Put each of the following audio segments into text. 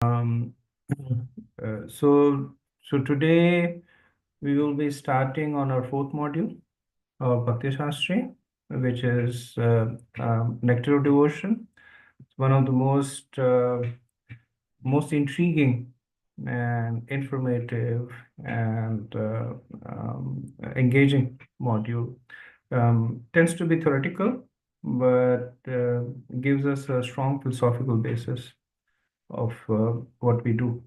Um, so, so today we will be starting on our fourth module of Bhakti Shastri, which is Nectar of Devotion. It's one of the most intriguing and informative and engaging module. Tends to be theoretical, but gives us a strong philosophical basis of what we do.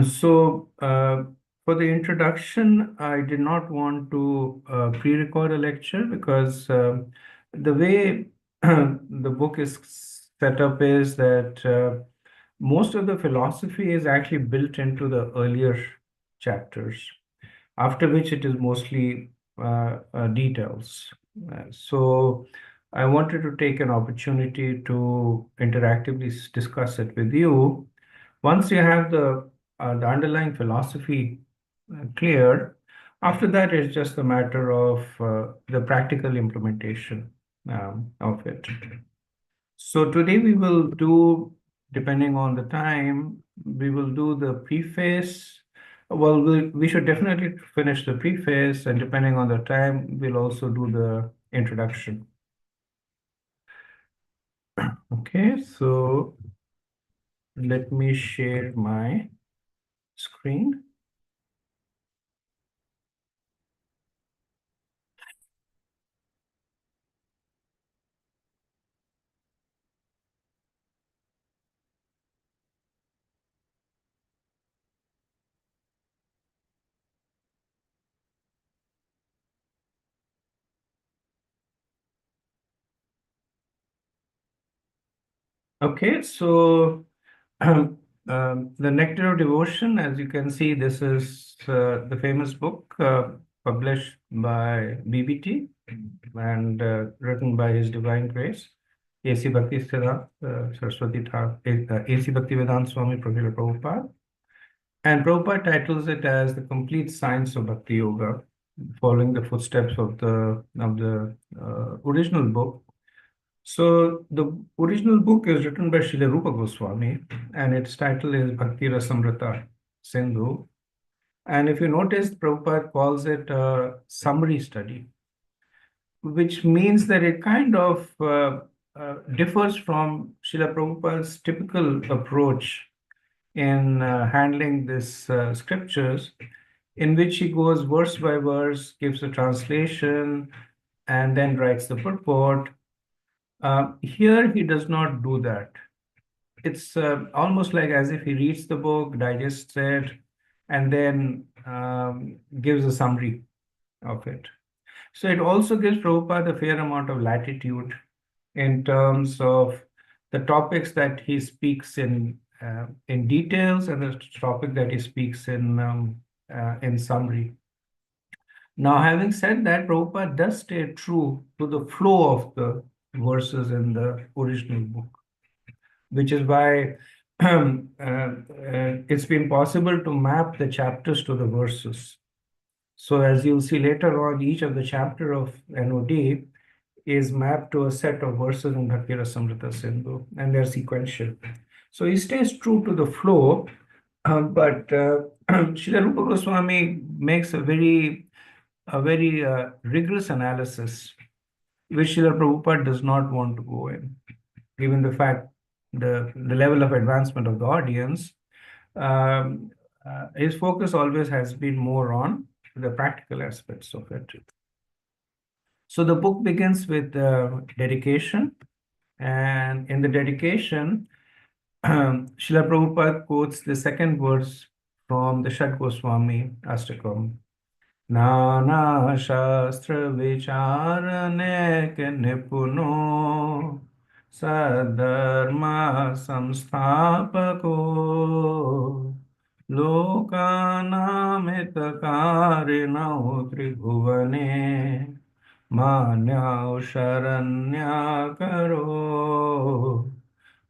So, for the introduction, I did not want to pre-record a lecture because the way the book is set up is that most of the philosophy is actually built into the earlier chapters, after which it is mostly details. So, I wanted to take an opportunity to interactively discuss it with you. Once you have the underlying philosophy clear, after that it's just a matter of the practical implementation of it. So today we will do, depending on the time, we will do the preface. Well, we should definitely finish the preface, and depending on the time, we'll also do the introduction. Okay, so let me share my screen. Okay, so The Nectar of Devotion, as you can see, this is the famous book published by BBT and written by His Divine Grace, A.C. Bhakti Siddhant Saraswati Thakur, A.C. Bhaktivedanta Swami Prabhupada Prabhupada. And Prabhupada titles it as The Complete Science of Bhakti Yoga, following the footsteps of the original book. So the original book is written by Srila Rupa Goswami, and its title is Bhakti Rasamrita Sindhu. And if you notice, Prabhupada calls it a summary study, which means that it kind of differs from Srila Prabhupada's typical approach in handling this scriptures, in which he goes verse by verse, gives a translation, and then writes the purport. Here, he does not do that. It's almost like as if he reads the book, digests it, and then gives a summary of it. So it also gives Prabhupada a fair amount of latitude in terms of the topics that he speaks in details and the topic that he speaks in summary. Now, having said that, Prabhupada does stay true to the flow of the verses in the original book, which is why it's been possible to map the chapters to the verses. So as you'll see later on, each of the chapter of NoD is mapped to a set of verses in Bhakti Rasamrita Sindhu, and they're sequential. So he stays true to the flow, but Srila Rupa Goswami makes a very rigorous analysis, which Srila Prabhupada does not want to go in, given the fact the level of advancement of the audience. His focus always has been more on the practical aspects of it. So the book begins with dedication, and in the dedication, Srila Prabhupada quotes the second verse from the Shad Goswami Ashtakam. Nana Shastra Vicharane ke nipuno Sadharma Samsthapako Lokanamitakariṇau Tribhuvane Manyau Sharanya Karo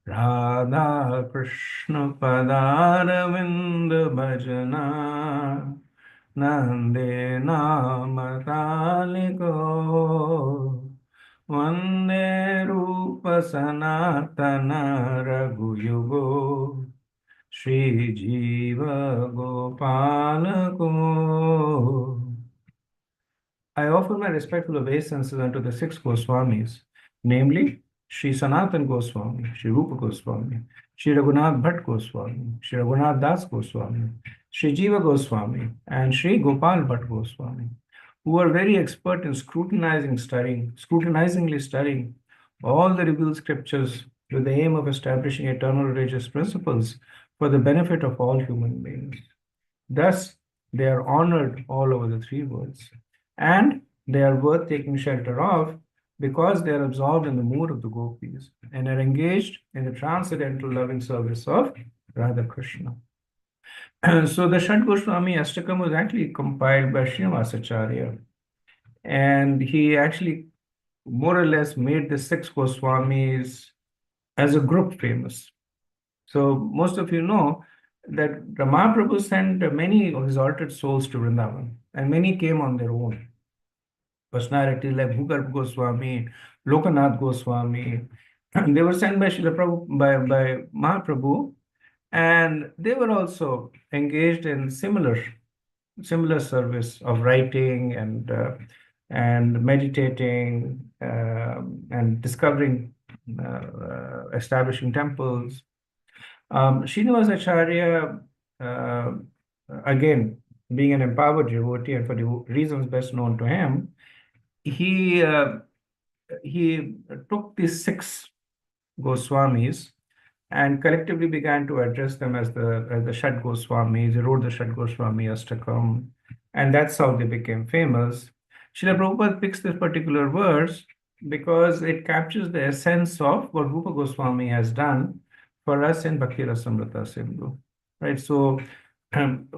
Radha Krishna Padaravinda Bhajana Nande Namataliko Vande Rupa Sanatana Raghuyugo Shri Jiva Gopala Ko. I offer my respectful obeisances unto the six Goswamis, namely Sri Sanatan Goswami, Sri Rupa Goswami, Sri Raghunath Bhatt Goswami, Sri Raghunath Das Goswami, Sri Jiva Goswami, and Sri Gopal Bhatt Goswami, who are very expert in scrutinizingly studying all the revealed scriptures with the aim of establishing eternal religious principles for the benefit of all human beings. Thus, they are honored all over the three worlds, and they are worth taking shelter of because they are absorbed in the mood of the gopis and are engaged in the transcendental loving service of Radha Krishna. So the Shad Goswami Ashtakam was actually compiled by Srinivasacharya, and he actually more or less made the six Goswamis as a group famous. So most of you know that Mahaprabhu sent many exalted souls to Vrindavan, and many came on their own. Personalities like Bhugarb Goswami, Lokanath Goswami, and they were sent by by Mahaprabhu, and they were also engaged in similar service of writing and meditating and discovering, establishing temples. Srinivas Acharya, again, being an empowered devotee and for the reasons best known to him, he took these six Goswamis and collectively began to address them as the Shad Goswamis. He wrote the Shad Goswami Ashtakam, and that's how they became famous. Srila Prabhupada picks this particular verse because it captures the essence of what Rupa Goswami has done for us in Bhakti Rasamrita Sindhu. Right? So,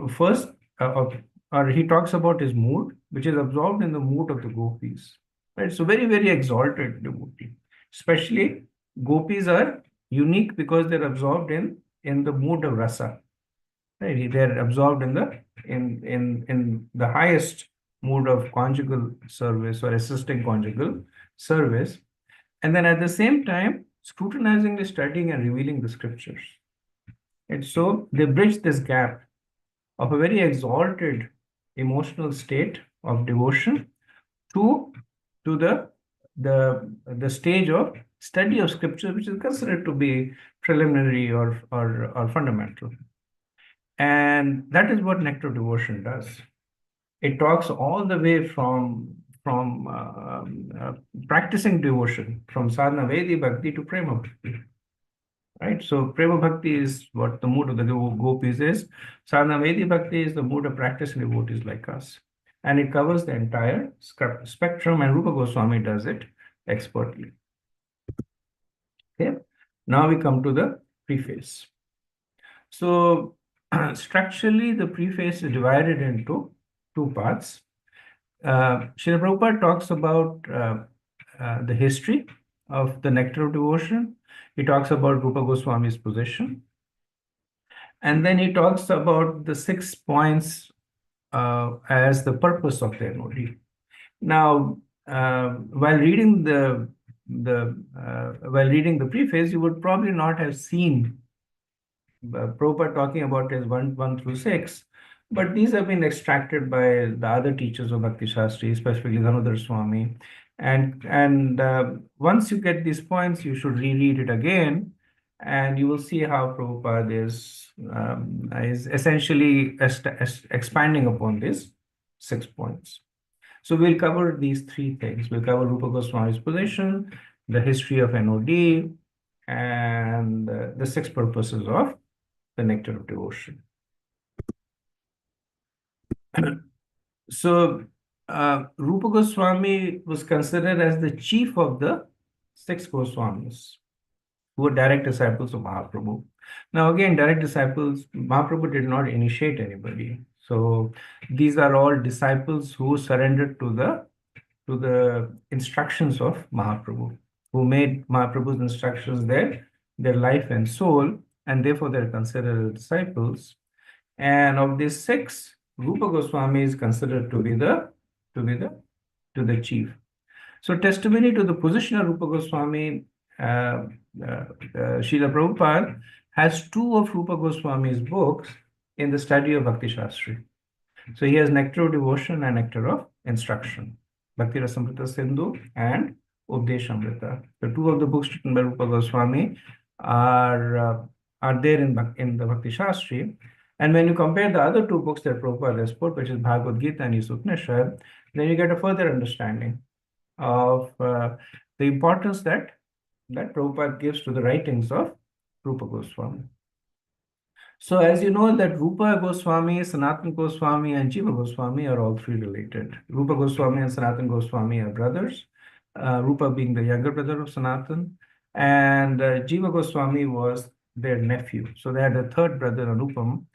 first, or he talks about his mood, which is absorbed in the mood of the gopis. Right? So, very, very exalted devotee. Especially, gopis are unique because they're absorbed in the mood of rasa. Right? They're absorbed in the highest mood of conjugal service or assisting conjugal service, and then at the same time scrutinizingly studying and revealing the scriptures. And so they bridge this gap of a very exalted emotional state of devotion to the stage of study of scripture, which is considered to be preliminary or fundamental. And that is what nectar devotion does. It talks all the way from practicing devotion, from sadhana vedi bhakti to prema bhakti. Right? So prema bhakti is what the mood of the gopis is. Sadhana vedi bhakti is the mood of practicing devotees like us. And it covers the entire spectrum, and Rupa Goswami does it expertly. Okay. Now we come to the preface. So structurally, the preface is divided into two parts. Srila Prabhupada talks about the history of the nectar of devotion. He talks about Rupa Goswami's position. And then he talks about the 6 points as the purpose of the NoD. Now, while reading the preface, you would probably not have seen Prabhupada talking about his 1 through 6, but these have been extracted by the other teachers of Bhakti Shastri, specifically Dhanodhar Swami. And once you get these points, you should reread it again, and you will see how Prabhupada is essentially expanding upon these 6 points. So we'll cover these 3 things. We'll cover Rupa Goswami's position, the history of NoD, and the 6 purposes of the nectar of devotion. So Rupa Goswami was considered as the chief of the 6 Goswamis, who were direct disciples of Mahaprabhu. Now again, direct disciples, Mahaprabhu did not initiate anybody. So these are all disciples who surrendered to the instructions of Mahaprabhu, who made Mahaprabhu's instructions their life and soul, and therefore they're considered disciples. And of these 6, Rupa Goswami is considered to be the chief. So testimony to the position of Rupa Goswami, Srila Prabhupada has two of Rupa Goswami's books in the study of Bhakti Shastri. So he has Nectar of Devotion and Nectar of Instruction, Bhakti Rasamrita Sindhu and Updeshamrita. The two of the books written by Rupa Goswami are there in the Bhakti Shastri. And when you compare the other two books that Prabhupada has put, which is Bhagavad Gita and Upanishad, then you get a further understanding of the importance that Prabhupada gives to the writings of Rupa Goswami. So as you know that Rupa Goswami, Sanatana Goswami and Jiva Goswami are all three related. Rupa Goswami and Sanatana Goswami are brothers, Rupa being the younger brother of Sanatana, and Jiva Goswami was their nephew. So they had a third brother, Anupam,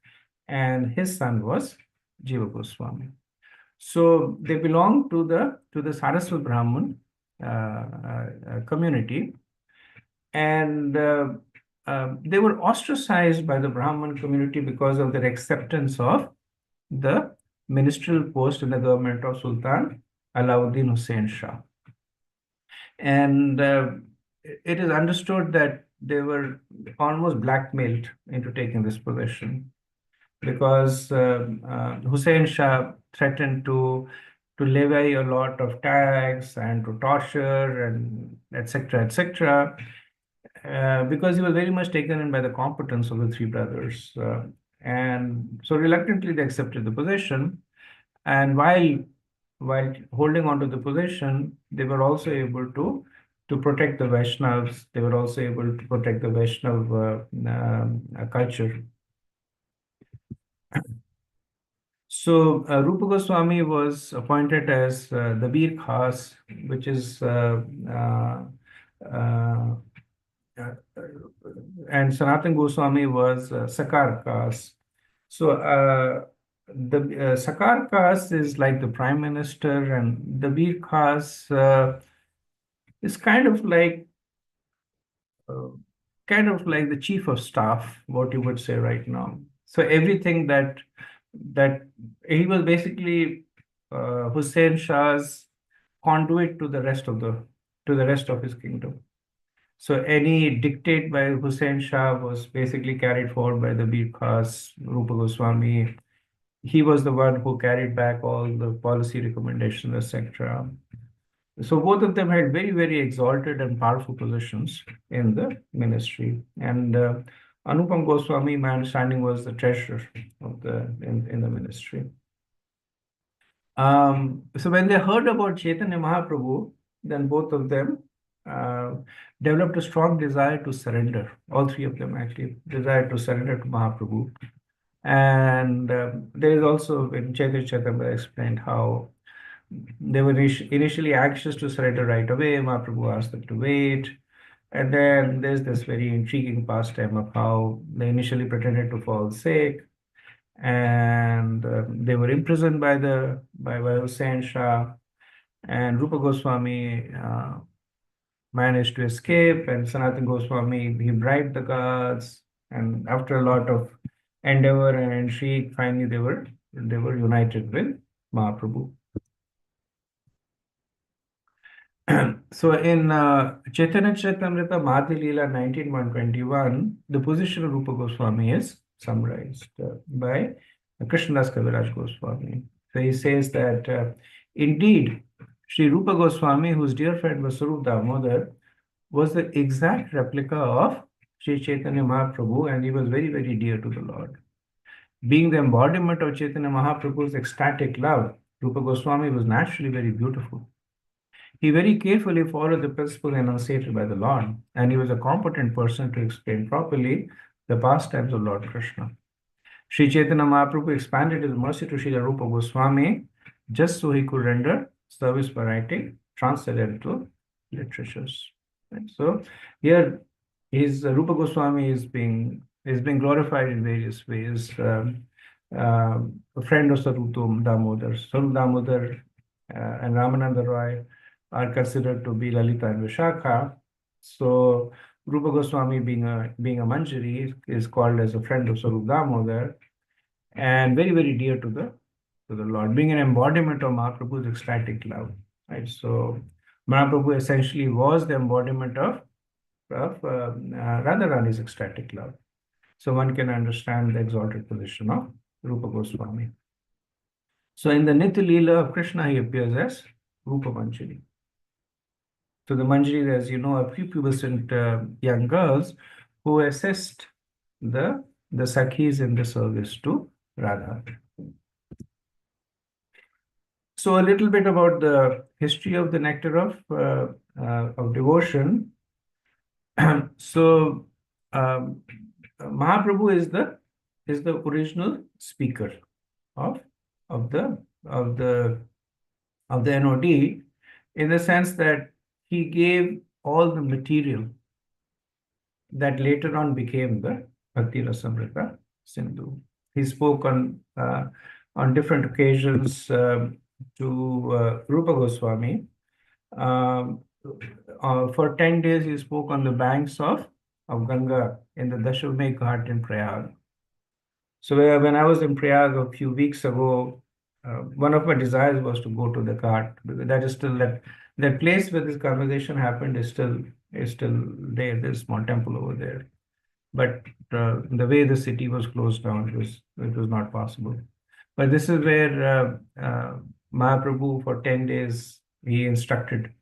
and his son was Jiva Goswami. So they belong to the Saraswat Brahman community, and they were ostracized by the Brahman community because of their acceptance of the ministerial post in the government of Sultan Alauddin Hussain Shah. And it is understood that they were almost blackmailed into taking this position because Hussain Shah threatened to levy a lot of tax and to torture and etc. etc. Because he was very much taken in by the competence of the three brothers. And so reluctantly they accepted the position. And while holding on to the position, they were also able to protect the Vaishnavas. They were also able to protect the Vaishnav culture. So Rupa Goswami was appointed as the Bir Khas, which is and Sanatana Goswami was Sakar Kas. So the Sakar Kas is like the Prime Minister, and the Bir Khas is kind of like the Chief of Staff, what you would say right now. So everything that he was basically Hussain Shah's conduit to the rest of his kingdom. So any dictate by Hussain Shah was basically carried forward by the Bir Khas, Rupa Goswami. He was the one who carried back all the policy recommendations, etc. So both of them had very, very exalted and powerful positions in the ministry. And Anupam Goswami, my understanding, was the treasurer of in the ministry. So when they heard about Chaitanya Mahaprabhu, then both of them developed a strong desire to surrender. All three of them actually desired to surrender to Mahaprabhu. And there is also, in Chaitanya Charitamrita explained how they were initially anxious to surrender right away. Mahaprabhu asked them to wait. And then there's this very intriguing pastime of how they initially pretended to fall sick, and they were imprisoned by Hussain Shah, and Rupa Goswami managed to escape, and Sanatana Goswami, he bribed the guards, and after a lot of endeavor and intrigue, finally they were united with Mahaprabhu. So in Chaitanya Charitamrita Madhya Leela 19.121, the position of Rupa Goswami is summarized by Krishnadas Kaviraj Goswami. So he says that indeed, Sri Rupa Goswami, whose dear friend was Sarup Damodar, was the exact replica of Sri Chaitanya Mahaprabhu, and he was very, very dear to the Lord. Being the embodiment of Chaitanya Mahaprabhu's ecstatic love, Rupa Goswami was naturally very beautiful. He very carefully followed the principles enunciated by the Lord, and he was a competent person to explain properly the pastimes of Lord Krishna. Sri Chaitanya Mahaprabhu expanded his mercy to Srila Rupa Goswami just so he could render service by writing transcendental literatures. Right? So here, Rupa Goswami is being glorified in various ways. A friend of Sarup Damodar. Sarup Damodar and Ramananda Roy are considered to be Lalita and Vishakha. So Rupa Goswami, being a Manjari, is called as a friend of Sarup Damodar, and very, very dear to the Lord, being an embodiment of Mahaprabhu's ecstatic love. Right. So Mahaprabhu essentially was the embodiment of Radharani's ecstatic love. So one can understand the exalted position of Rupa Goswami. So in the Nitya Leela of Krishna, he appears as Rupa Manjari. So the Manjari, as you know, are prepubescent young girls who assist the Sakhis in the service to Radha. So a little bit about the history of the nectar of devotion. So Mahaprabhu is the original speaker of the NoD, in the sense that he gave all the material that later on became the Bhakti Rasamrita Sindhu. He spoke on different occasions to Rupa Goswami. For 10 days, he spoke on the banks of Ganga in the Dashavamekh Ghat in Prayag. So when I was in Prayag a few weeks ago, one of my desires was to go to the Ghat, because that is still that place where this conversation happened is still there. There's a small temple over there, but the way the city was closed down, it was not possible. But this is where Mahaprabhu for 10 days he instructed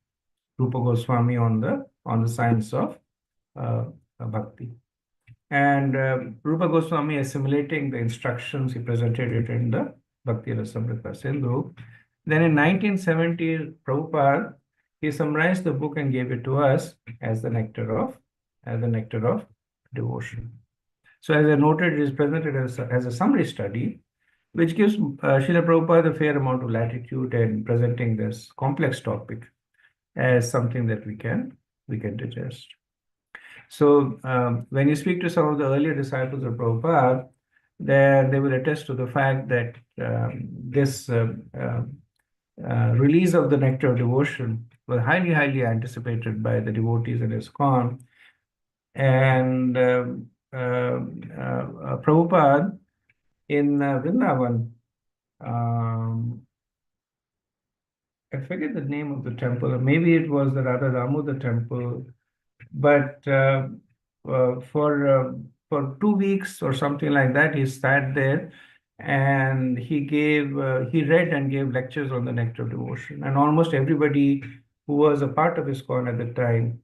Rupa Goswami on the science of bhakti. And Rupa Goswami, assimilating the instructions, he presented it in the Bhakti Rasamrita Sindhu. Then in 1970, Prabhupada, he summarized the book and gave it to us as the nectar of devotion. So as I noted, it is presented as a summary study, which gives Srila Prabhupada a fair amount of latitude in presenting this complex topic as something that we can digest. So when you speak to some of the earlier disciples of Prabhupada, they will attest to the fact that this release of the nectar of devotion was highly, highly anticipated by the devotees in ISKCON. And Prabhupada in Vrindavan, I forget the name of the temple, or maybe it was the Radha Damodar temple, but for 2 weeks or something like that, he sat there and he read and gave lectures on the nectar of devotion. And almost everybody who was a part of ISKCON at the time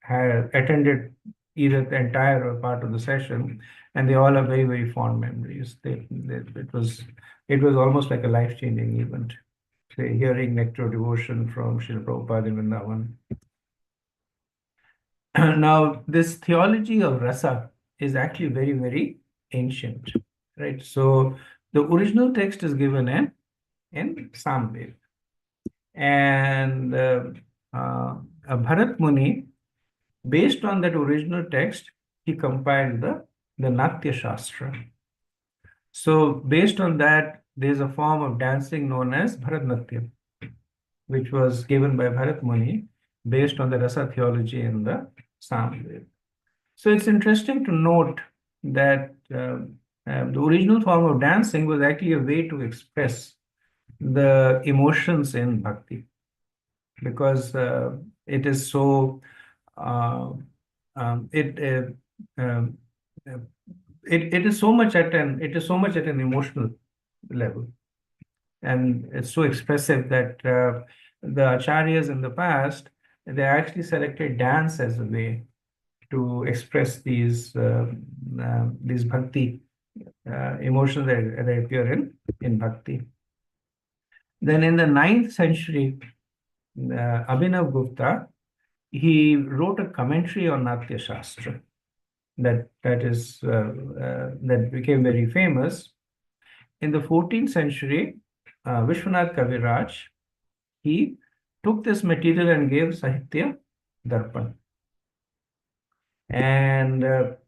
had attended either the entire or part of the session, and they all have very, very fond memories. It was almost like a life-changing event, hearing nectar of devotion from Srila Prabhupada in Vrindavan. Now, this theology of rasa is actually very, very ancient, right? So the original text is given in Samved, and Bharat Muni, based on that original text, he compiled the Natya Shastra. So based on that, there's a form of dancing known as Bharatnatyam, which was given by Bharat Muni based on the rasa theology in the Samved. So it's interesting to note that the original form of dancing was actually a way to express the emotions in bhakti, because it is so it is so much at an emotional level, and it's so expressive that the acharyas in the past, they actually selected dance as a way to express these bhakti emotions that appear in bhakti. Then in the 9th century, Abhinav Gupta, he wrote a commentary on Natya Shastra that became very famous. In the 14th century, Vishwanath Kaviraj, he took this material and gave Sahitya Darpan. And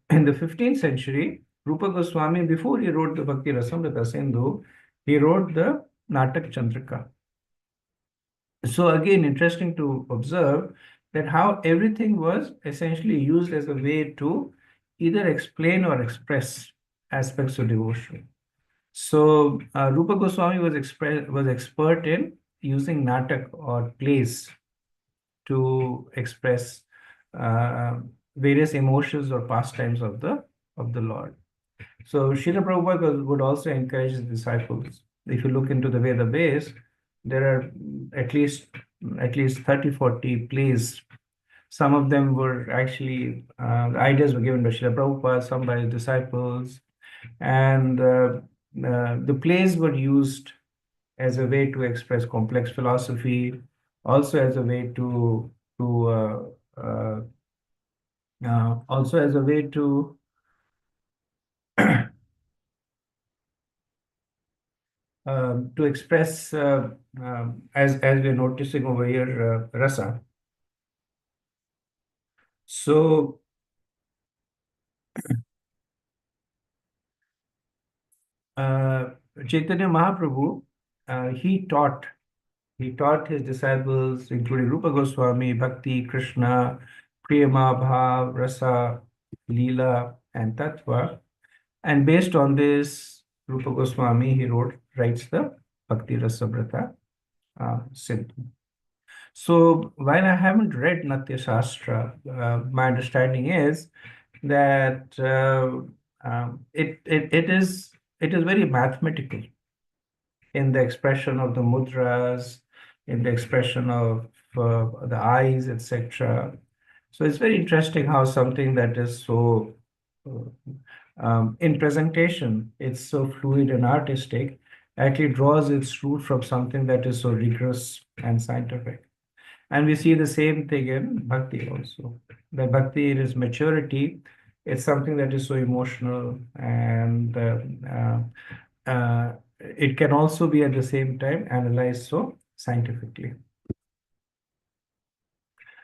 in the 15th century, Rupa Goswami, before he wrote the Bhakti Rasamrita Sindhu, he wrote the Natak Chandrika. So again, interesting to observe that how everything was essentially used as a way to either explain or express aspects of devotion. So Rupa Goswami was expert in using natak or plays to express various emotions or pastimes of the Lord. So Srila Prabhupada would also encourage his disciples. If you look into the Veda base, there are at least 30, 40 plays. Some of them were actually, the ideas were given by Srila Prabhupada, some by his disciples. And the plays were used as a way to express complex philosophy, also as a way also as a way to express, as we're noticing over here, rasa. So Chaitanya Mahaprabhu, he taught his disciples, including Rupa Goswami, Bhakti, Krishna, Prema, Bhav, Rasa, Leela, and Tattva. And based on this, Rupa Goswami, he writes the Bhakti Rasamrita Sindhu. So while I haven't read Natya Shastra, my understanding is that it is very mathematical in the expression of the mudras, in the expression of the eyes, etc. So it's very interesting how something that is so, in presentation, it's so fluid and artistic, actually draws its root from something that is so rigorous and scientific. And we see the same thing in Bhakti also. The Bhakti, in its maturity, it's something that is so emotional, and it can also be at the same time analyzed so scientifically.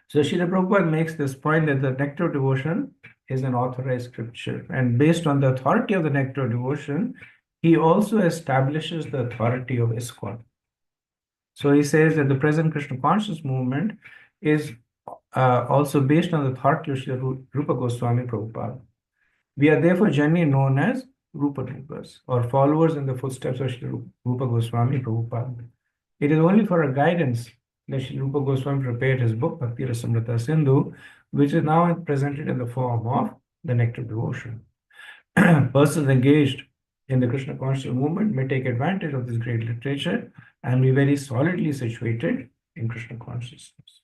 So Srila Prabhupada makes this point that the nectar of devotion is an authorized scripture. And based on the authority of the nectar of devotion, he also establishes the authority of ISKCON. So he says that the present Krishna conscious movement is also based on the authority of Srila Rupa Goswami Prabhupada. We are therefore generally known as Rupa Nugas, or followers in the footsteps of Srila Rupa Goswami Prabhupada. It is only for our guidance that Srila Rupa Goswami prepared his book, Bhakti Rasamrita Sindhu, which is now presented in the form of the Nectar of Devotion. Persons engaged in the Krishna conscious movement may take advantage of this great literature and be very solidly situated in Krishna consciousness.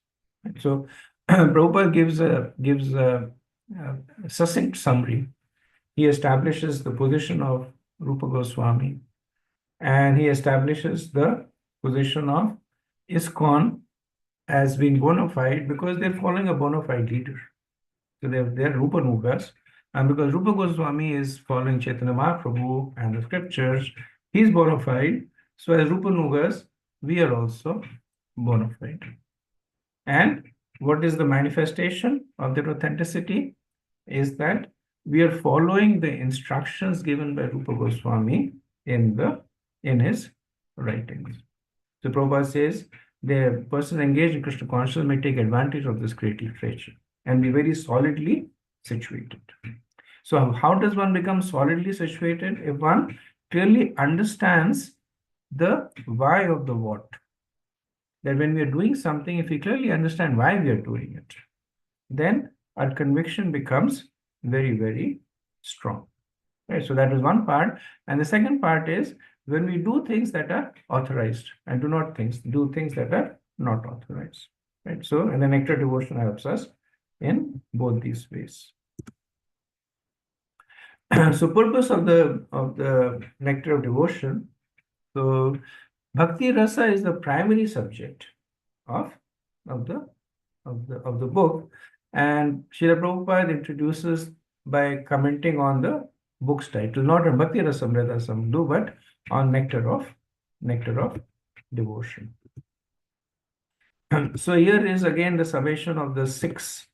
So Prabhupada gives a succinct summary. He establishes the position of Rupa Goswami, and he establishes the position of ISKCON as being bona fide because they're following a bona fide leader. So they're Rupa Nugas. And because Rupa Goswami is following Chaitanya Mahaprabhu and the scriptures, he's bona fide. So as Rupa Nugas, we are also bona fide. And what is the manifestation of that authenticity? Is that we are following the instructions given by Rupa Goswami in his writings. So Prabhupada says the person engaged in Krishna consciousness may take advantage of this great literature and be very solidly situated. So how does one become solidly situated? If one clearly understands the why of the what. That when we are doing something, if we clearly understand why we are doing it, then our conviction becomes very, very strong. Right? So that is one part. And the second part is when we do things that are authorized and do things that are not authorized. Right? So, and the nectar devotion helps us in both these ways. So purpose of the nectar of devotion. So Bhakti Rasa is the primary subject of the book, and Srila Prabhupada introduces by commenting on the book's title, not on Bhakti Rasamrita Sindhu, but on nectar of devotion. So here is again the summation of the 6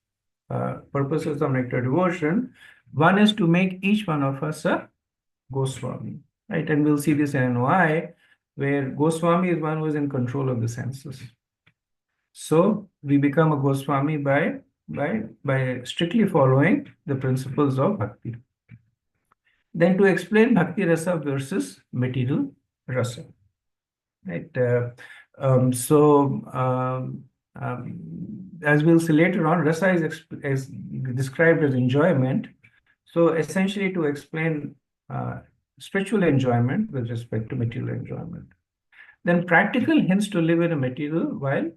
purposes of nectar devotion. One is to make each one of us a Goswami, right? And we'll see this in NoI, where Goswami is one who is in control of the senses. So we become a Goswami by strictly following the principles of Bhakti. Then to explain Bhakti Rasa versus material Rasa. Right? As we'll see later on, rasa is described as enjoyment. So essentially to explain spiritual enjoyment with respect to material enjoyment. Then practical hints to live in a material world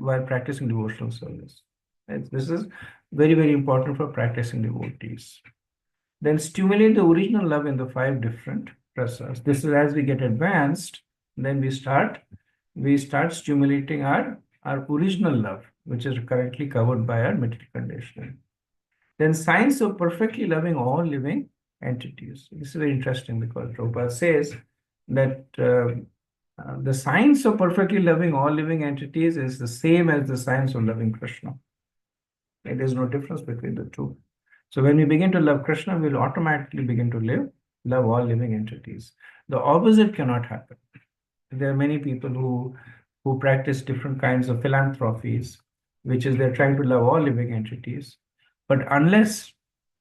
while practicing devotional service. Right? This is very, very important for practicing devotees. Then stimulate the original love in the 5 different rasas. This is as we get advanced, then we start stimulating our original love, which is currently covered by our material conditioning. Then science of perfectly loving all living entities. This is very interesting because Prabhupada says that the science of perfectly loving all living entities is the same as the science of loving Krishna. There is no difference between the two. So when we begin to love Krishna, we'll automatically begin to love all living entities. The opposite cannot happen. There are many people who practice different kinds of philanthropies, which is they're trying to love all living entities. But unless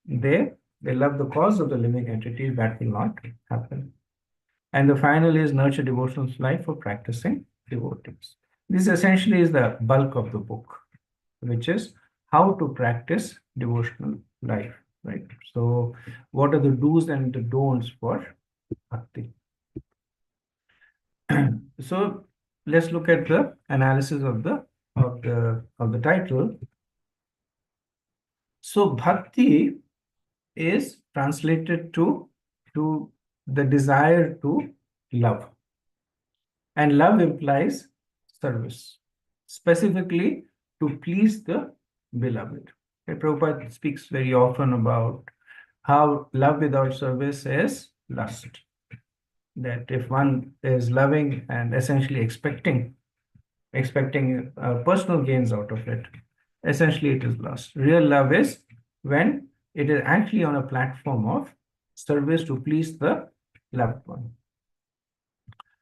they love the cause of the living entity, that will not happen. And the final is nurture devotional life for practicing devotees. This essentially is the bulk of the book, which is how to practice devotional life, right? So what are the do's and the don'ts for bhakti? So let's look at the analysis of the title. So bhakti is translated to the desire to love, and love implies service, specifically to please the beloved. Okay, Prabhupada speaks very often about how love without service is lust. That if one is loving and essentially expecting personal gains out of it, essentially it is lust. Real love is when it is actually on a platform of service to please the loved one.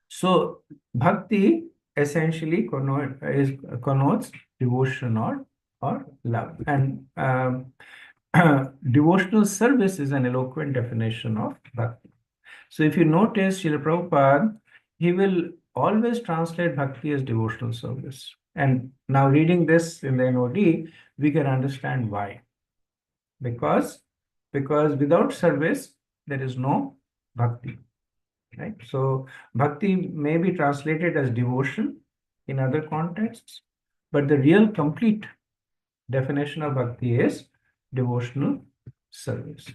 So bhakti essentially connotes devotion or love, and devotional service is an eloquent definition of bhakti. So if you notice, Srila Prabhupada, he will always translate bhakti as devotional service. And now reading this in the NoD, we can understand why. Because without service, there is no bhakti. Right? So bhakti may be translated as devotion in other contexts, but the real complete definition of bhakti is devotional service.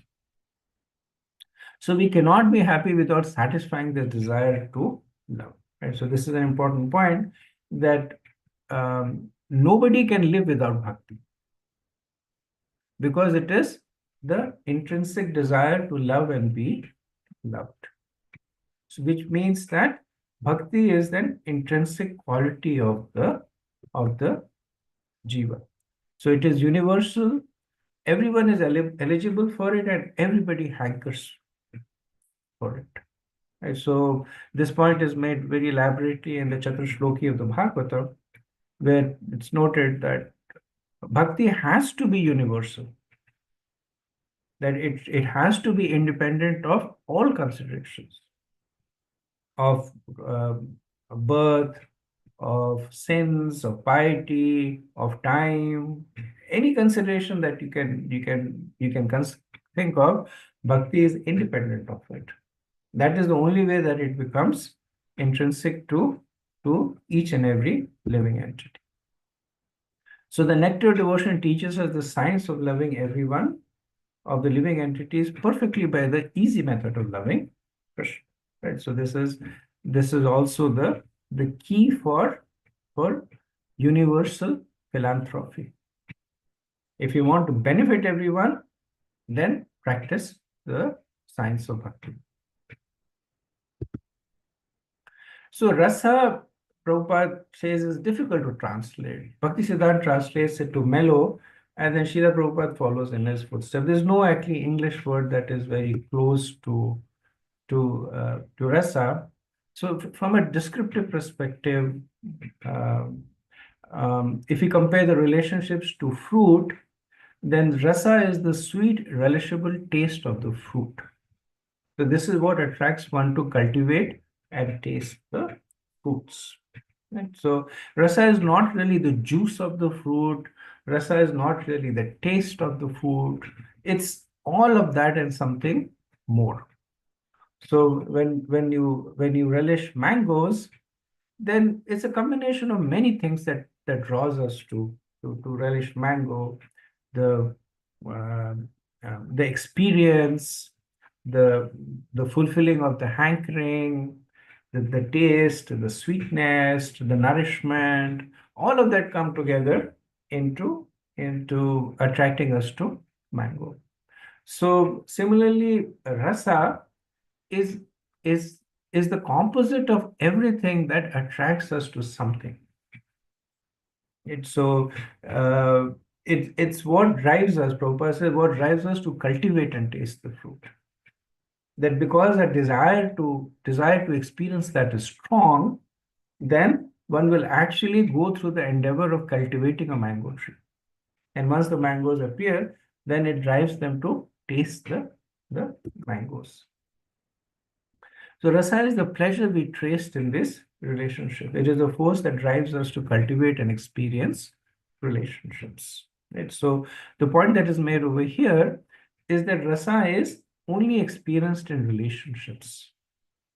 So we cannot be happy without satisfying the desire to love. Right? So this is an important point, that nobody can live without bhakti, because it is the intrinsic desire to love and be loved. So which means that bhakti is an intrinsic quality of the jiva. So it is universal. Everyone is eligible for it, and everybody hankers for it. Right? So this point is made very elaborately in the Chaturshloki of the Bhagavata, where it's noted that bhakti has to be universal, that it has to be independent of all considerations of birth, of sins, of piety, of time, any consideration that you can think of. Bhakti is independent of it. That is the only way that it becomes intrinsic to each and every living entity. So the nectar of devotion teaches us the science of loving everyone of the living entities perfectly by the easy method of loving Krishna. Right? So this is also the key for universal philanthropy. If you want to benefit everyone, then practice the science of bhakti. So rasa, Prabhupada says, is difficult to translate. Bhakti Siddhanta translates it to mellow, and then Srila Prabhupada follows in his footsteps. There's no actually English word that is very close to rasa. So from a descriptive perspective, if you compare the relationships to fruit, then rasa is the sweet, relishable taste of the fruit. So this is what attracts one to cultivate and taste the fruits. Right? So rasa is not really the juice of the fruit. Rasa is not really the taste of the food. It's all of that and something more. So when you relish mangoes, then it's a combination of many things that draws us to relish mango, the um, the experience, the the fulfilling of the hankering, the taste, the sweetness, the nourishment, all of that come together into attracting us to mango. So similarly, rasa is is is the composite of everything that attracts us to something. It's so it's what drives us. Prabhupada says what drives us to cultivate and taste the fruit. That because a desire to experience that is strong, then one will actually go through the endeavor of cultivating a mango tree. And once the mangoes appear, then it drives them to taste the mangoes. So rasa is the pleasure we traced in this relationship. It is the force that drives us to cultivate and experience relationships. Right? So the point that is made over here is that rasa is only experienced in relationships.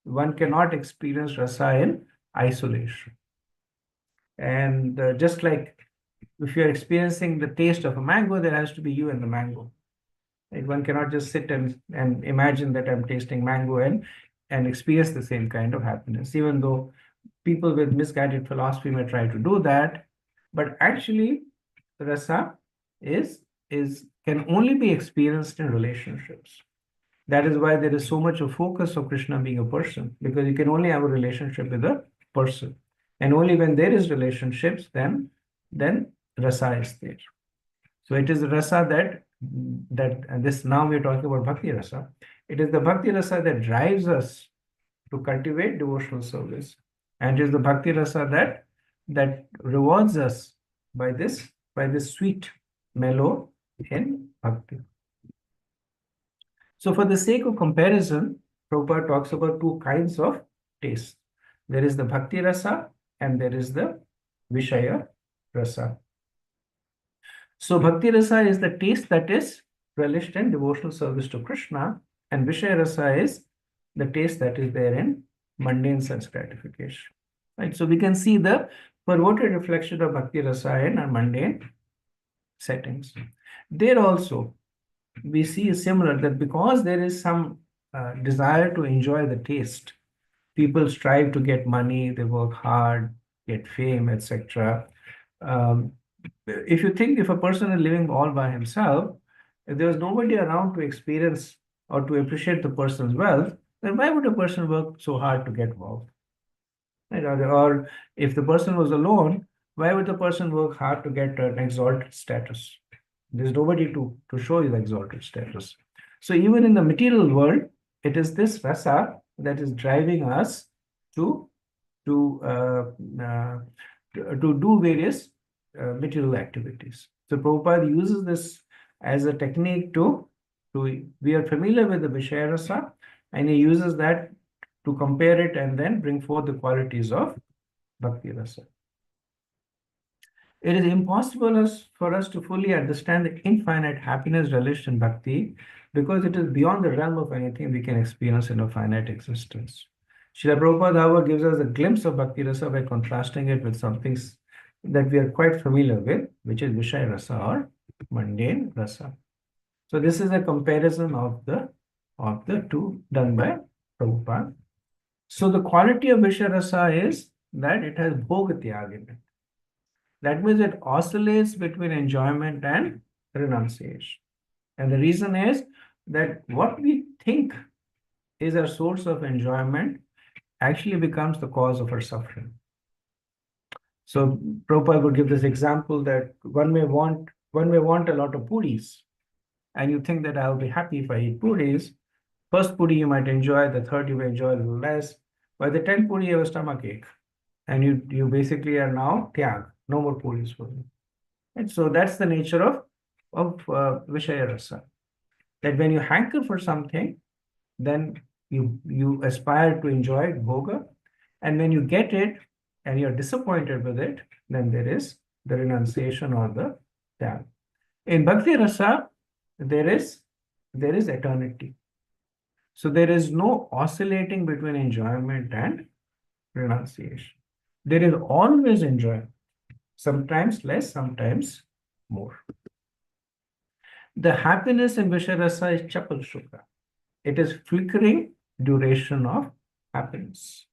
One cannot experience rasa in isolation. And just like if you're experiencing the taste of a mango, there has to be you and the mango. Right? One cannot just sit and imagine that I'm tasting mango and experience the same kind of happiness, even though people with misguided philosophy may try to do that. But actually, rasa is can only be experienced in relationships. That is why there is so much of focus of Krishna being a person, because you can only have a relationship with a person. And only when there is relationships, then rasa is there. So it is rasa and this now we're talking about bhakti rasa. It is the bhakti rasa that drives us to cultivate devotional service, and it is the bhakti rasa that rewards us by this sweet mellow in bhakti. So for the sake of comparison, Prabhupada talks about two kinds of taste. There is the bhakti rasa and there is the vishaya rasa. So bhakti rasa is the taste that is relished in devotional service to Krishna, and vishaya rasa is the taste that is there in mundane sense gratification. Right? So we can see the perverted reflection of bhakti rasa in our mundane settings. There also we see similar that because there is some desire to enjoy the taste, people strive to get money, they work hard, get fame, etc. Um, if a person is living all by himself, if there was nobody around to experience or to appreciate the person's wealth, then why would a person work so hard to get wealth? Right? Or if the person was alone, why would the person work hard to get an exalted status? There's nobody to show you the exalted status. So even in the material world, it is this rasa that is driving us to to uh, uh, to do various material activities. So Prabhupada uses this as a technique to we are familiar with the Vishaya rasa, and he uses that to compare it and then bring forth the qualities of Bhakti rasa. It is impossible for us to fully understand the infinite happiness relished in bhakti because it is beyond the realm of anything we can experience in a finite existence. Srila Prabhupada, however, gives us a glimpse of bhakti rasa by contrasting it with some things that we are quite familiar with, which is Vishaya rasa or mundane rasa. So this is a comparison of the two done by Prabhupada. So the quality of Vishaya rasa is that it has bhoga tyag in it. That means it oscillates between enjoyment and renunciation. And the reason is that what we think is our source of enjoyment actually becomes the cause of our suffering. So Prabhupada would give this example that one may want a lot of puris, and you think that I'll be happy if I eat puris. First puri you might enjoy, the third you may enjoy a little less. By the 10th puri you have a stomach ache, and you basically are now tyag, no more puris for you. And so that's the nature of Vishaya rasa. That when you hanker for something, then You aspire to enjoy bhoga, and when you get it and you're disappointed with it, then there is the renunciation or the tyag. In Bhakti Rasa, there is eternity. So there is no oscillating between enjoyment and renunciation. There is always enjoyment, sometimes less, sometimes more. The happiness in Visharasa is chapal shuka. It is flickering duration of happiness.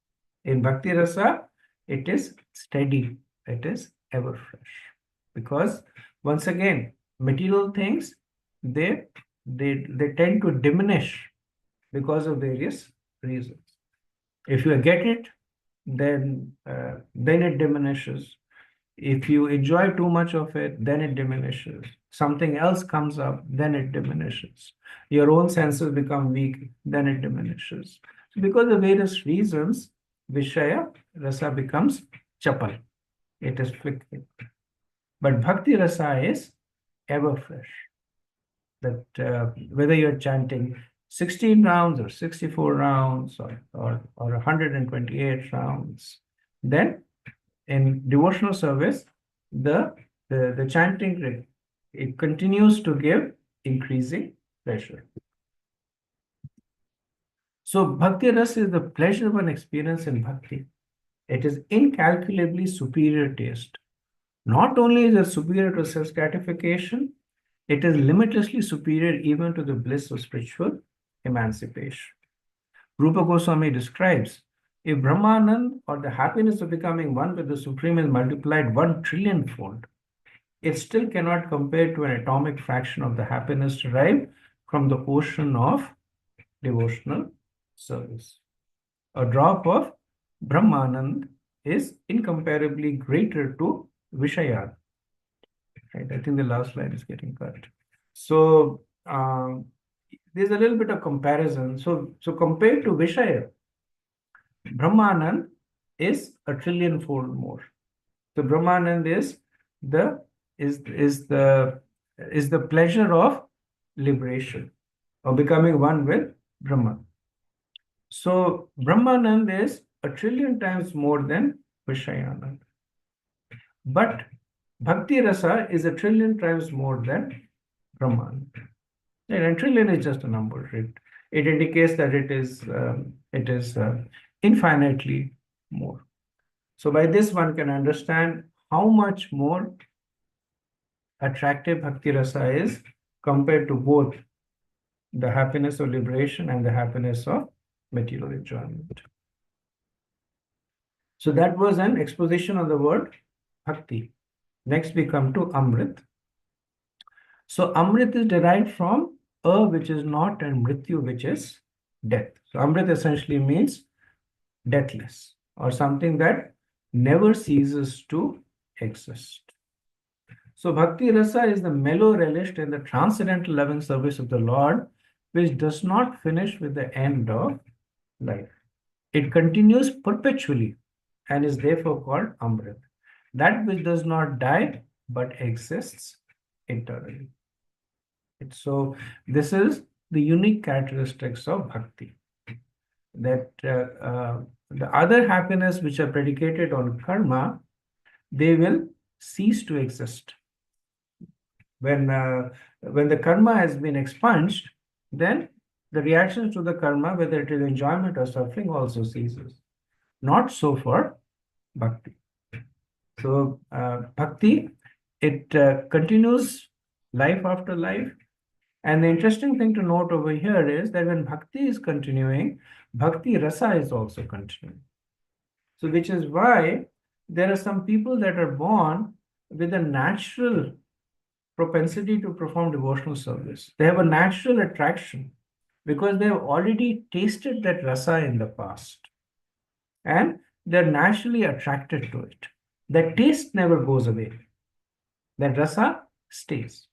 In Bhakti Rasa, it is steady, it is ever fresh. Because once again, material things, they tend to diminish because of various reasons. If you get it, then it diminishes. If you enjoy too much of it, then it diminishes. Something else comes up, then it diminishes. Your own senses become weak, then it diminishes. So because of various reasons, Vishaya Rasa becomes chapal. It is flickering. But Bhakti Rasa is ever fresh. That whether you're chanting 16 rounds or 64 rounds or 128 rounds, then in devotional service, the chanting, it continues to give increasing pleasure. So Bhakti Ras is the pleasure one experience in Bhakti. It is incalculably superior taste. Not only is it superior to self-gratification, it is limitlessly superior even to the bliss of spiritual emancipation. Rupa Goswami describes, if Brahmanand or the happiness of becoming one with the Supreme is multiplied 1 trillion-fold, it still cannot compare to an atomic fraction of the happiness derived from the ocean of devotional service. A drop of Brahmanand is incomparably greater to Vishaya. Right? I think the last line is getting cut. So there's a little bit of comparison. So compared to Vishaya, Brahmanand is 1 trillion-fold more. So Brahmanand is the pleasure of liberation or becoming one with Brahman. So Brahmanand is 1 trillion times more than Vishayanand. But Bhakti Rasa is 1 trillion times more than Brahmanand. And trillion is just a number. It indicates that it is infinitely more. So by this one can understand how much more attractive Bhakti Rasa is compared to both the happiness of liberation and the happiness of material enjoyment. So that was an exposition on the word Bhakti. Next we come to Amrit. So Amrit is derived from which is not, and Mrityu, which is death. So Amrit essentially means deathless, or something that never ceases to exist. So Bhakti Rasa is the mellow relished in the transcendental loving service of the Lord, which does not finish with the end of life. It continues perpetually and is therefore called Amrit. That which does not die but exists eternally. So this is the unique characteristics of Bhakti. That the other happiness which are predicated on karma, they will cease to exist. When the karma has been expunged, then the reactions to the karma, whether it is enjoyment or suffering, also ceases. Not so for Bhakti. So Bhakti, it continues life after life. And the interesting thing to note over here is that when Bhakti is continuing, Bhakti Rasa is also continuing. So which is why there are some people that are born with a natural propensity to perform devotional service. They have a natural attraction because they have already tasted that rasa in the past. And they're naturally attracted to it. That taste never goes away. That rasa stays.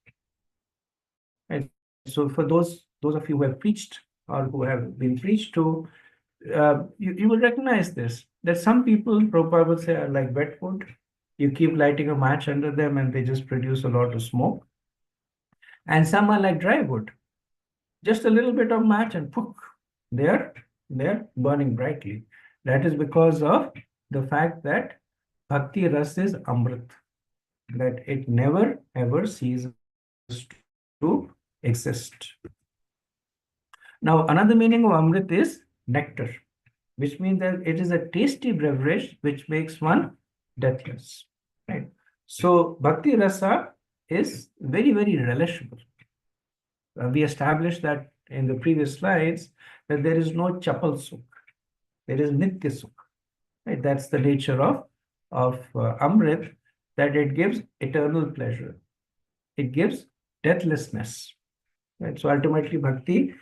And so for those of you who have preached or who have been preached to, you will recognize this, that some people, Prabhupada would say, are like wet wood. You keep lighting a match under them and they just produce a lot of smoke. And some are like dry wood. Just a little bit of match and poof, they are they're burning brightly. That is because of the fact that Bhakti Ras is Amrit, that it never ever ceases to exist. Now, another meaning of Amrit is nectar, which means that it is a tasty beverage which makes one deathless. Right? So, Bhakti Rasa is very, very relishable. We established that in the previous slides that there is no chapal sukh, there is nitya sukh. Right? That's the nature of Amrit, that it gives eternal pleasure. It gives deathlessness. Right? So ultimately, bhakti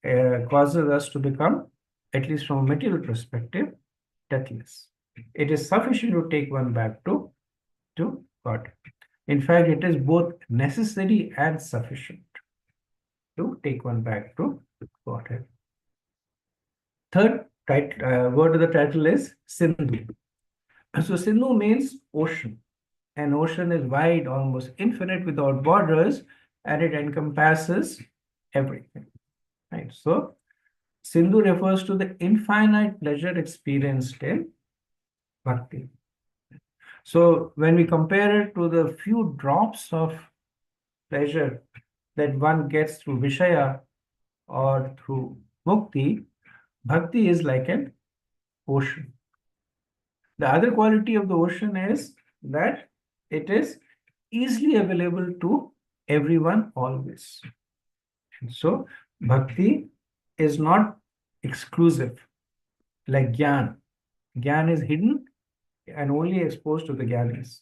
causes us to become, at least from a material perspective, deathless. It is sufficient to take one back to God. In fact, it is both necessary and sufficient to take one back to Godhead. Third word of the title is Sindhu. So Sindhu means ocean. An ocean is wide, almost infinite, without borders, and it encompasses everything. Right? So Sindhu refers to the infinite pleasure experienced in bhakti. So when we compare it to the few drops of pleasure that one gets through Vishaya or through Mukti, bhakti is like an ocean. The other quality of the ocean is that it is easily available to everyone always. And so bhakti is not exclusive like Gyan. Gyan is hidden and only exposed to the Gyanis.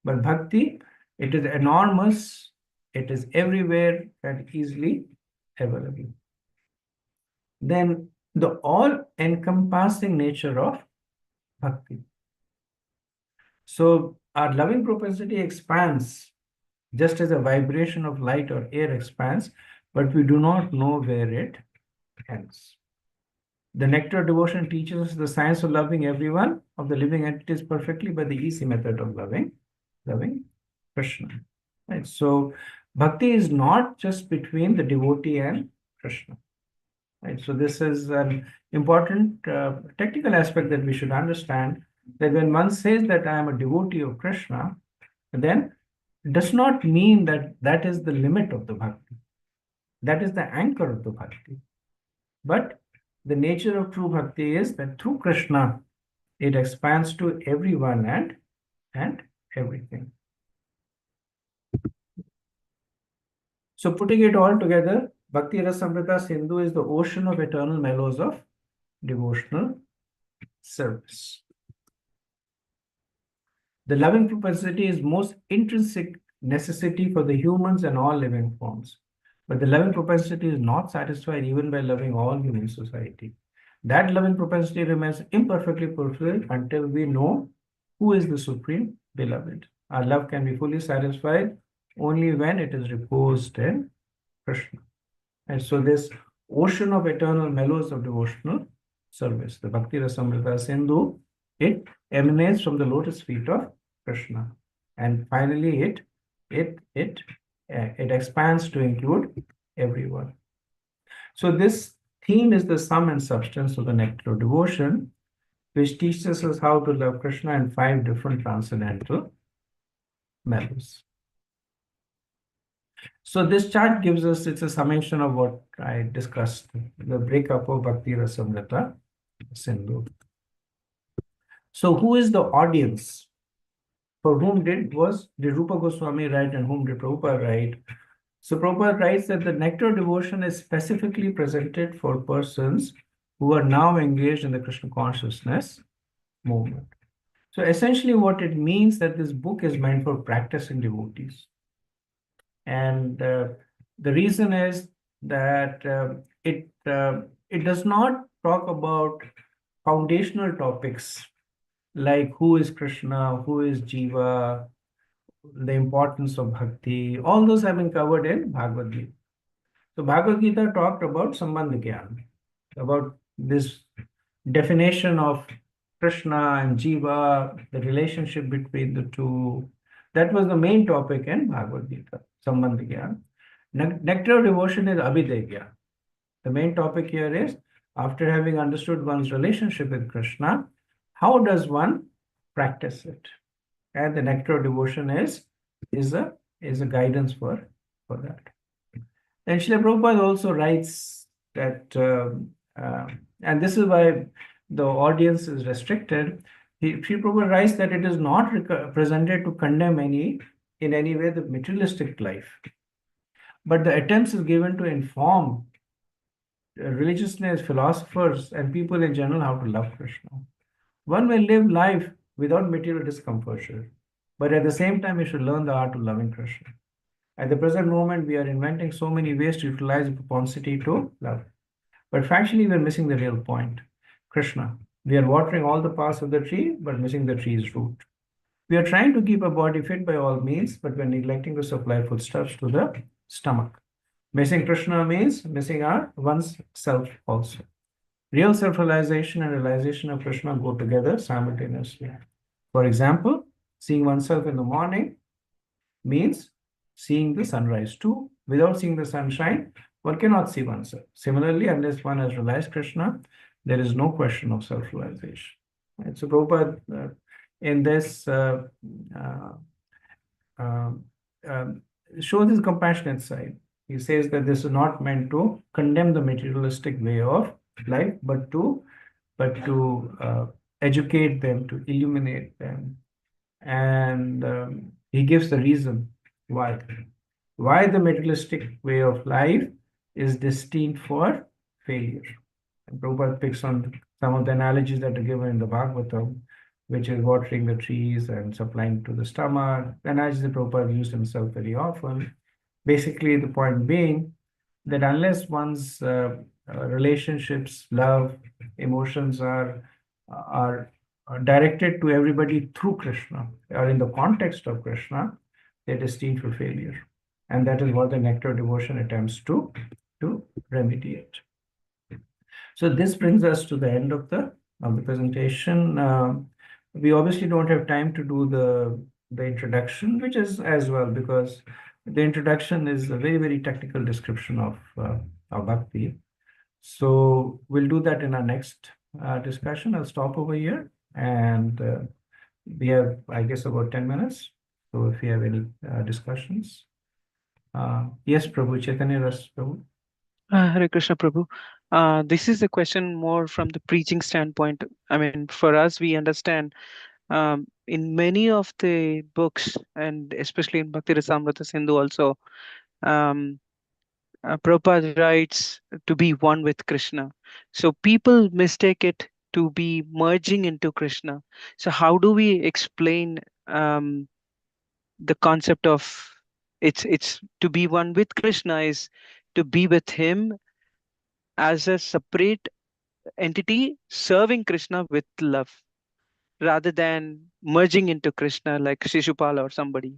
But bhakti, it is enormous, it is everywhere and easily available. Then the all-encompassing nature of bhakti. So our loving propensity expands just as a vibration of light or air expands, but we do not know where it ends. The nectar of devotion teaches us the science of loving everyone, of the living entities perfectly by the easy method of loving Krishna. Right? So bhakti is not just between the devotee and Krishna. Right? So this is an important technical aspect that we should understand, that when one says that I am a devotee of Krishna, then it does not mean that that is the limit of the bhakti. That is the anchor of the bhakti. But the nature of true bhakti is that through Krishna, it expands to everyone and everything. So putting it all together, Bhakti Rasamrita Sindhu is the ocean of eternal mellows of devotional service. The loving propensity is most intrinsic necessity for the humans and all living forms. But the loving propensity is not satisfied even by loving all human society. That loving propensity remains imperfectly fulfilled until we know who is the supreme beloved. Our love can be fully satisfied only when it is reposed in Krishna. And so this ocean of eternal mellows of devotional service, the Bhakti Rasamrita Sindhu, it emanates from the lotus feet of Krishna. And finally, it expands to include everyone. So this theme is the sum and substance of the nectar of devotion, which teaches us how to love Krishna in 5 different transcendental mellows. So this chart gives us, it's a summation of what I discussed, the breakup of Bhakti Rasamrita Sindhu. So who is the audience? For whom did Rupa Goswami write and whom did Prabhupada write? So Prabhupada writes that the nectar of devotion is specifically presented for persons who are now engaged in the Krishna consciousness movement. So essentially what it means that this book is meant for practicing devotees. And the reason is that it does not talk about foundational topics like who is Krishna, who is Jiva, the importance of bhakti. All those have been covered in Bhagavad Gita. So Bhagavad Gita talked about Sambandha Gyan, about this definition of Krishna and Jiva, the relationship between the two. That was the main topic in Bhagavad Gita, Sambandha Gyan. Nectar of devotion is Abhidya Gyan. The main topic here is After having understood one's relationship with Krishna, how does one practice it? And the nectar of devotion is a guidance for that. And Srila Prabhupada also writes that, and this is why the audience is restricted. Srila Prabhupada writes that it is not presented to condemn in any way the materialistic life, but the attempts is given to inform religiousness, philosophers, and people in general how to love Krishna. One may live life without material discomposure, but at the same time, you should learn the art of loving Krishna. At the present moment, we are inventing so many ways to utilize the propensity to love. But factually, we're missing the real point. Krishna. We are watering all the parts of the tree, but missing the tree's root. We are trying to keep our body fit by all means, but we're neglecting to supply foodstuffs to the stomach. Missing Krishna means missing our one's self also. Real self-realization and realization of Krishna go together simultaneously. For example, seeing oneself in the morning means seeing the sunrise too. Without seeing the sunshine, one cannot see oneself. Similarly, unless one has realized Krishna, there is no question of self-realization. Right? So Prabhupada, in this, shows his compassionate side. He says that this is not meant to condemn the materialistic way of life, but to educate them, to illuminate them. And he gives the reason why the materialistic way of life is destined for failure. And Prabhupada picks on some of the analogies that are given in the Bhagavatam, which is watering the trees and supplying to the stomach. The analogies that Prabhupada used himself very often. Basically, the point being that unless one's relationships, love, emotions are directed to everybody through Krishna or in the context of Krishna, they're destined for failure. And that is what the nectar devotion attempts to remediate. So this brings us to the end of the presentation. We obviously don't have time to do the introduction, which is as well because the introduction is a very, very technical description of Bhakti. So we'll do that in our next discussion. I'll stop over here, and we have, I guess, about 10 minutes. So if you have any discussions. Yes, Prabhu, Chaitanya Ras, Prabhu. Hare Krishna Prabhu. This is a question more from the preaching standpoint. I mean, for us, we understand in many of the books, and especially in Bhakti Rasamrita Sindhu also, Prabhupada writes to be one with Krishna. So people mistake it to be merging into Krishna. So how do we explain the concept of it's to be one with Krishna is to be with him as a separate entity serving Krishna with love rather than merging into Krishna like Shishupala or somebody.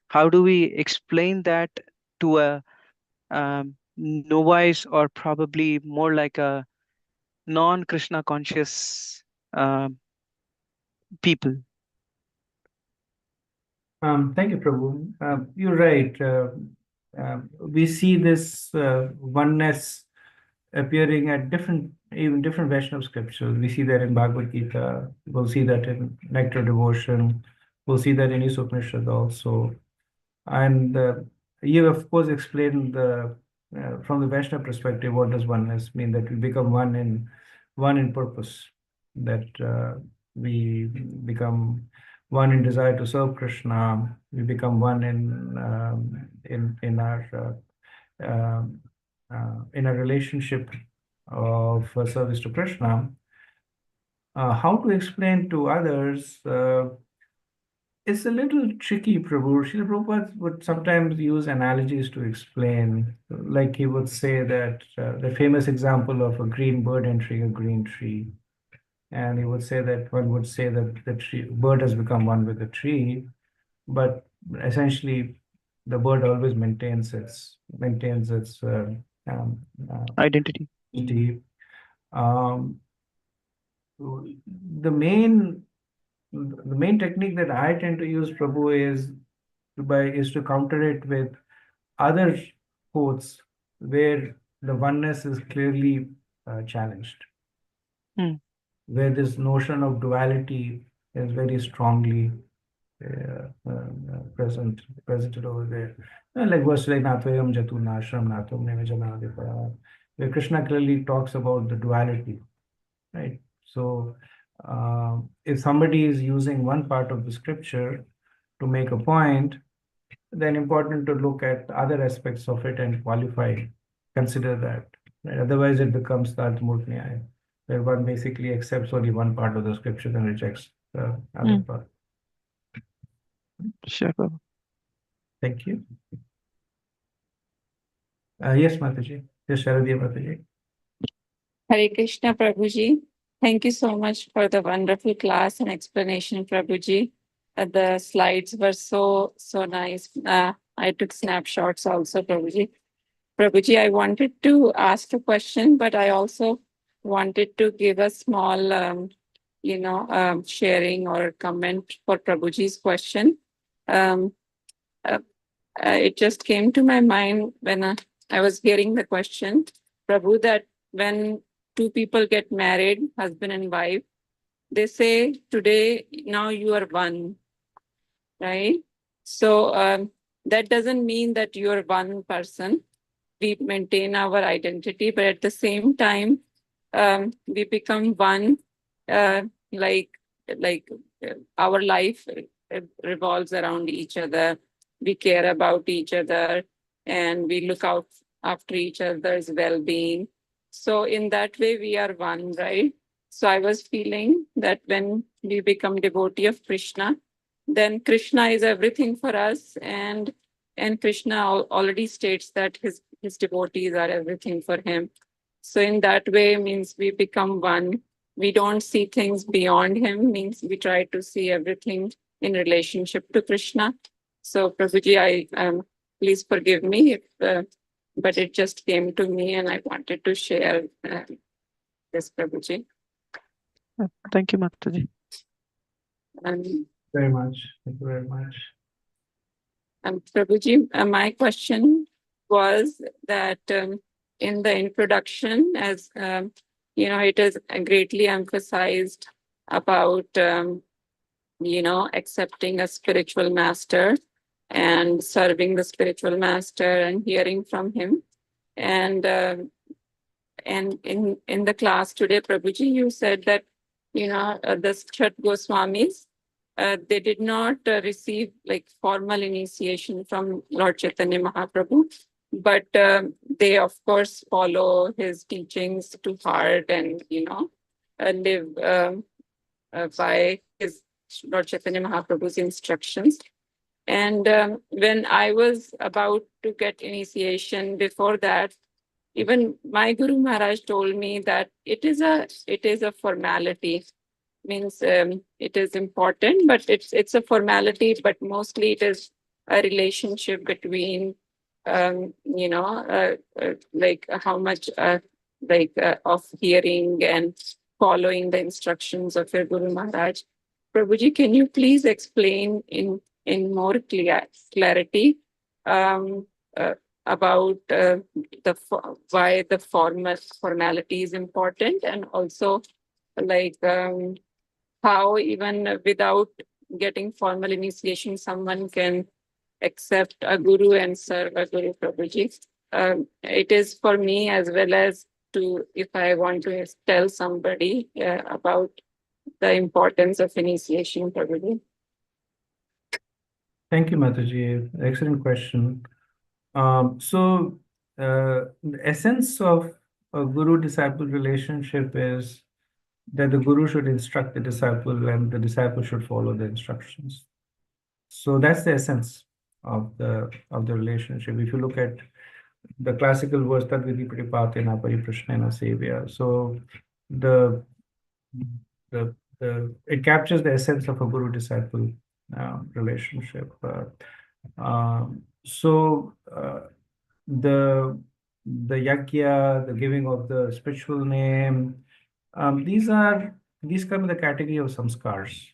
How do we explain that to a novice or probably more like a non-Krishna conscious people? Thank you, Prabhu. You're right. We see this oneness appearing at even different Vaishnava scriptures. We see that in Bhagavad Gita. We'll see that in Nectar Devotion. We'll see that in Upanishad also. And you, of course, explained from the Vaishnava perspective, what does oneness mean? That we become one in purpose. That we become one in desire to serve Krishna. We become one in a relationship of service to Krishna. How to explain to others? It's a little tricky, Prabhu. Srila Prabhupada would sometimes use analogies to explain. Like he would say that the famous example of a green bird entering a green tree. And he would say that one would say that the bird has become one with the tree, but essentially the bird always maintains its Identity. The main technique that I tend to use, Prabhu, is to counter it with other quotes where the oneness is clearly challenged, Mm. where this notion of duality is very strongly presented over there. Like verse like Natvayam Jatu Nashram Natam Nevajanadipaya, where Krishna clearly talks about the duality, right? So if somebody is using one part of the scripture to make a point, then important to look at other aspects of it and consider that. Right? Otherwise, it becomes Tadmurt Nyaya, where one basically accepts only one part of the scripture and rejects the other part. Sure, Prabhu. Thank you. Yes, Mataji. Yes, Sharadya Mataji. Hare Krishna, Prabhuji. Thank you so much for the wonderful class and explanation, Prabhuji. The slides were so nice. I took snapshots also, Prabhuji. Prabhuji, I wanted to ask a question, but I also wanted to give a small, sharing or comment for Prabhuji's question. It just came to my mind when I was hearing the question, Prabhu, that when two people get married, husband and wife, they say, today, now you are one, right? So that doesn't mean that you're one person. We maintain our identity, but at the same time, we become one, uh, like our life revolves around each other. We care about each other and we look out after each other's well-being. So in that way, we are one, right? So I was feeling that when we become devotee of Krishna, then Krishna is everything for us, and Krishna already states that his devotees are everything for him. So in that way means we become one. We don't see things beyond him, means we try to see everything in relationship to Krishna. So Prabhuji, I please forgive me if, but it just came to me and I wanted to share this, Prabhuji. Thank you, Mataji. Very much. Thank you very much. Prabhuji, my question was that in the introduction, as it is greatly emphasized about accepting a spiritual master and serving the spiritual master and hearing from him. And in the class today, Prabhuji, you said that the Chat Goswamis, they did not receive like formal initiation from Lord Chaitanya Mahaprabhu, but they of course follow his teachings to heart and live by his Lord Chaitanya Mahaprabhu's instructions. And when I was about to get initiation, before that, even my Guru Maharaj told me that it is a formality. Means it is important, but it's a formality, but mostly it is a relationship between like how much of hearing and following the instructions of your Guru Maharaj. Prabhuji, can you please explain in more clarity about why the formality is important, and also like how even without getting formal initiation, someone can accept a guru and serve a guru, Prabhuji. It is for me as well as to if I want to tell somebody about the importance of initiation, Prabhuji. Thank you, Mataji. Excellent question. The essence of a guru-disciple relationship is that the guru should instruct the disciple and the disciple should follow the instructions. So that's the essence of the relationship. If you look at the classical verse that Vidhi Pratipatena Pariprashnena Sevya, so it captures the essence of a guru-disciple relationship. The yagya, the giving of the spiritual name, these come in the category of samskars.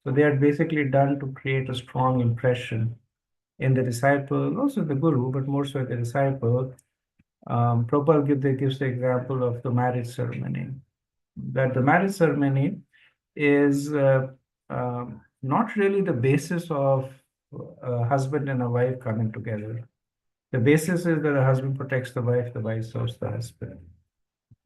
So they are basically done to create a strong impression in the disciple, also the guru, but more so the disciple, Prabhupada gives the example of the marriage ceremony. That the marriage ceremony is not really the basis of a husband and a wife coming together. The basis is that the husband protects the wife serves the husband.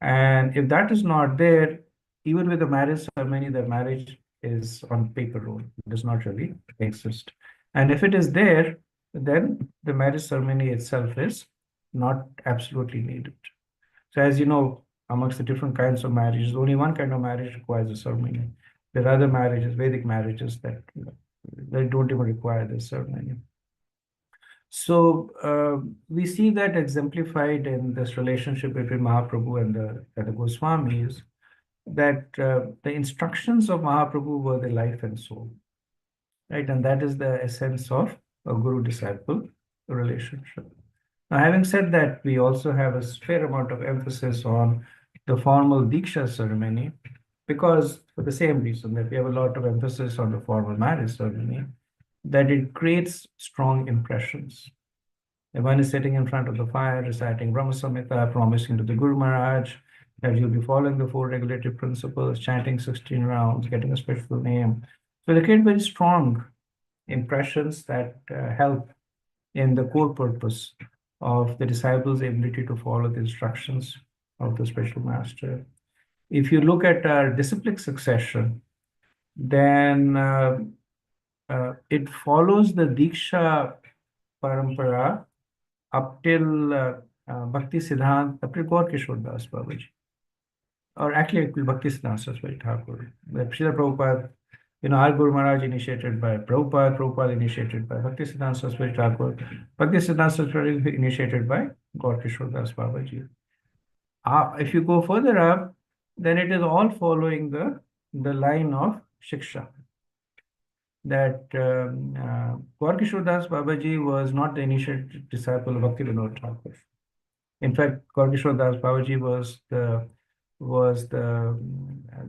And if that is not there, even with the marriage ceremony, the marriage is on paper only. It does not really exist. And if it is there, then the marriage ceremony itself is not absolutely needed. So as you know, amongst the different kinds of marriages, only one kind of marriage requires a ceremony. There are other marriages, Vedic marriages, that they don't even require this ceremony. So we see that exemplified in this relationship between Mahaprabhu and the Goswamis, that the instructions of Mahaprabhu were the life and soul, right? And that is the essence of a guru-disciple relationship. Now, having said that, we also have a fair amount of emphasis on the formal Diksha ceremony, because for the same reason that we have a lot of emphasis on the formal marriage ceremony, that it creates strong impressions. If one is sitting in front of the fire, reciting Brahma Samhita, promising to the Guru Maharaj that you'll be following the four regulative principles, chanting 16 rounds, getting a special name. So they create very strong impressions that help in the core purpose of the disciples' ability to follow the instructions of the special master. If you look at our disciplic succession, then it follows the Diksha Parampara up till Bhakti Siddhant, up till Gaur Kishore Das Babaji. Or actually, it will be Bhakti Siddhant Saraswati Thakur. Srila Prabhupada, our Guru Maharaj initiated by Prabhupada, Prabhupada initiated by Bhakti Siddhant Saraswati Thakur, Bhakti Siddhant Saraswati initiated by Gaur Kishore Das Babaji. If you go further up, then it is all following the line of Shiksha. That Gaur Kishore Das Babaji was not the initiated disciple of Bhakti Vinod Thakur. In fact, Gaur Kishore Das Babaji was the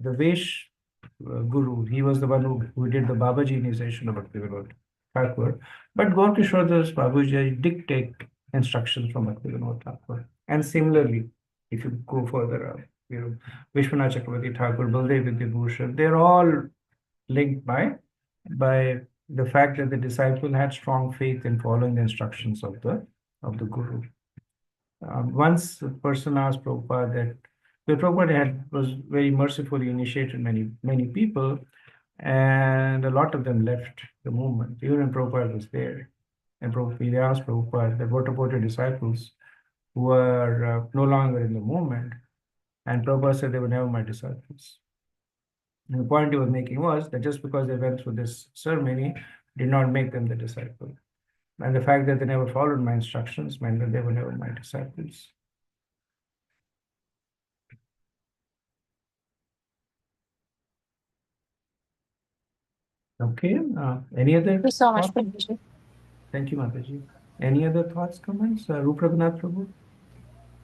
Vesh guru. He was the one who did the Babaji initiation of Bhakti Vinod Thakur. But Gaur Kishore Das Babaji did take instructions from Bhakti Vinod Thakur. And similarly, if you go further up, Vishwanath Chakravarti Thakur, Baldev Vidyabhushan, they're all linked by the fact that the disciple had strong faith in following the instructions of the Guru. Once a person asked Prabhupada that, the Prabhupada was very mercifully initiated many people, and a lot of them left the movement. Even when Prabhupada was there, and they asked Prabhupada that what about your disciples who are no longer in the movement? And Prabhupada said they were never my disciples. And the point he was making was that just because they went through this ceremony did not make them the disciple. And the fact that they never followed my instructions meant that they were never my disciples. Okay, any other? Thank you so much, Prabhuji. Thank you, Mataji. Any other thoughts, comments? Rup Raghunath Prabhu?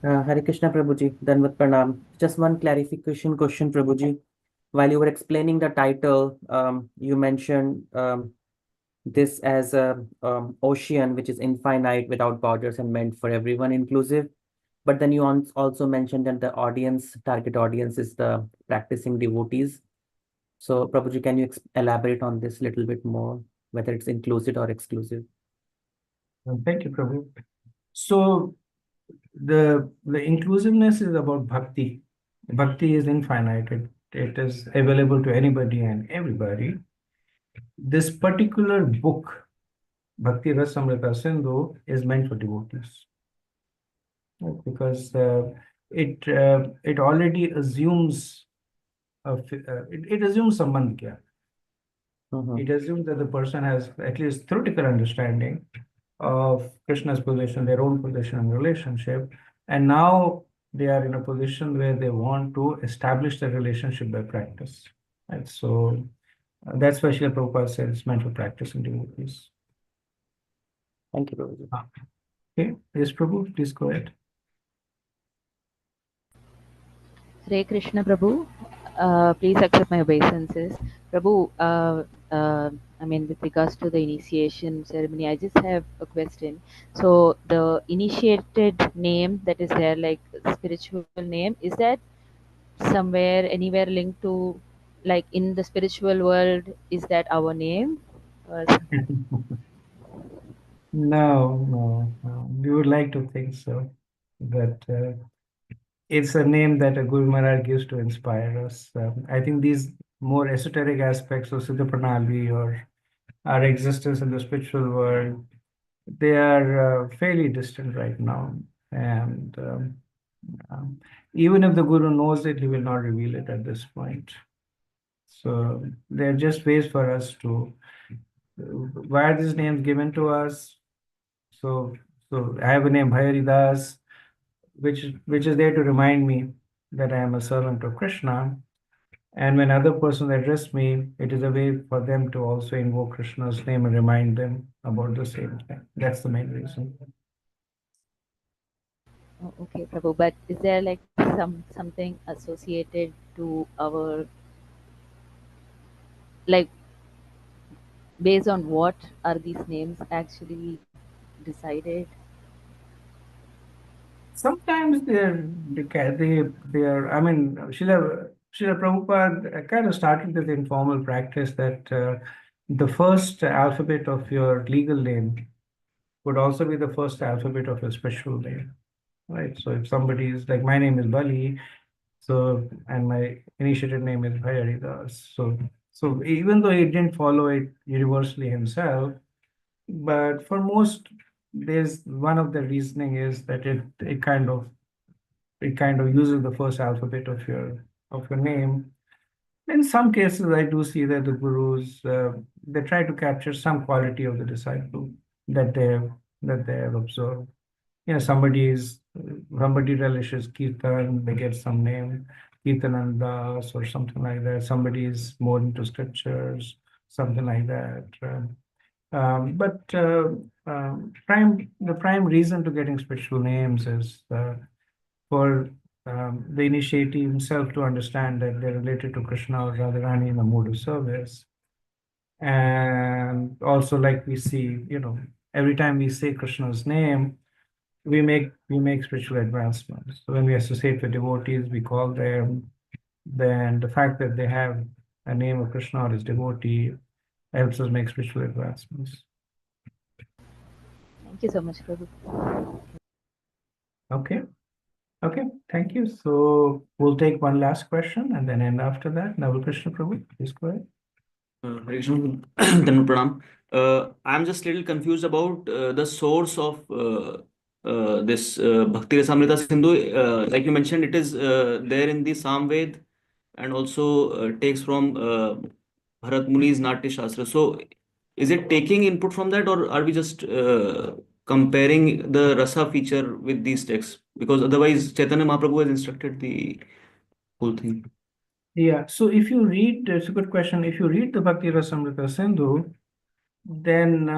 Hare Krishna Prabhuji, Danvat Pranam. Just one clarification question, Prabhuji. While you were explaining the title, you mentioned this as a ocean which is infinite, without borders, and meant for everyone, inclusive. But then you also mentioned that the target audience is the practicing devotees. So Prabhuji, can you elaborate on this a little bit more, whether it's inclusive or exclusive? Thank you, Prabhu. So the inclusiveness is about bhakti. Bhakti is infinite. It is available to anybody and everybody. This particular book, Bhakti Rasamrita Sindhu, is meant for devotees, because it already assumes it assumes sambandh. It assumes that the person has at least theoretical understanding of Krishna's position, their own position and relationship, and now they are in a position where they want to establish the relationship by practice. And so that's why Srila Prabhupada said it's meant for practicing devotees. Thank you, Prabhuji. Okay, yes, Prabhu, please go ahead. Hare Krishna Prabhu. Please accept my obeisances. Prabhu, I mean, with regards to the initiation ceremony, I just have a question. So, the initiated name that is there, like spiritual name, is that somewhere, anywhere linked to, like in the spiritual world, is that our name? Or No. We would like to think so, but it's a name that a Guru Maharaj gives to inspire us. I think these more esoteric aspects of Siddha Pranali or our existence in the spiritual world, they are fairly distant right now. And even if the Guru knows it, he will not reveal it at this point. So they're just ways for us to, why are these names given to us? So, I have a name Bhayaridas, which is there to remind me that I am a servant of Krishna. And when other persons address me, it is a way for them to also invoke Krishna's name and remind them about the same thing. That's the main reason. oh, okay, Prabhu, but is there like something associated to our, like, based on what are these names actually decided? Sometimes they're I mean, Srila Prabhupada kind of started this informal practice that the first alphabet of your legal name would also be the first alphabet of your spiritual name, right? So if somebody is like, my name is Bali, so, and my initiated name is Bhayaridas. So even though he didn't follow it universally himself, but for most, there's one of the reasoning is that it kind of uses the first alphabet of your name. In some cases, I do see that the gurus they try to capture some quality of the disciple that they have observed. Somebody relishes kirtan, they get some name, Kirtanandas or something like that. Somebody is more into scriptures, something like that. But the prime reason to getting spiritual names is for the initiate himself to understand that they're related to Krishna or Radharani in the mode of service. And also, like we see, every time we say Krishna's name, we make spiritual advancements. So when we associate with devotees, we call them. Then the fact that they have a name of Krishna or his devotee helps us make spiritual advancements. Thank you so much, Prabhu. Okay. Thank you. So we'll take one last question and then end after that. Naval Krishna Prabhu, please go ahead. Hare Krishna, Dhanvat Pranam. I'm just a little confused about the source of this Bhakti Rasamrita Sindhu. Like you mentioned, it is there in the Samved and also takes from Bharat Muni's Natya Shastra. So, is it taking input from that, or are we just comparing the rasa feature with these texts? Because otherwise, Chaitanya Mahaprabhu has instructed the whole thing. Yeah, so if you read, it's a good question. If you read the Bhakti Rasamrita Sindhu, then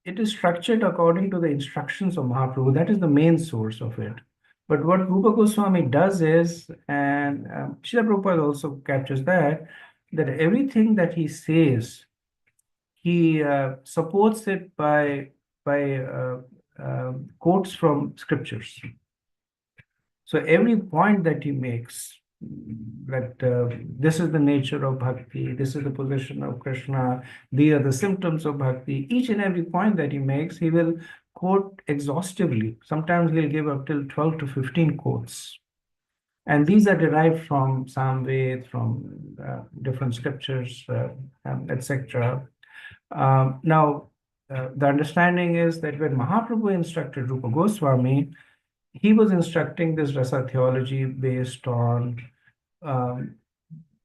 it is structured according to the instructions of Mahaprabhu. That is the main source of it. But what Rupa Goswami does is, and Srila Prabhupada also captures that everything that he says, he supports it by quotes from scriptures. So every point that he makes, that this is the nature of bhakti, this is the position of Krishna, these are the symptoms of bhakti, each and every point that he makes, he will quote exhaustively. Sometimes he'll give up till 12 to 15 quotes. And these are derived from Samved, from different scriptures, etc. Now, the understanding is that when Mahaprabhu instructed Rupa Goswami, he was instructing this rasa theology based on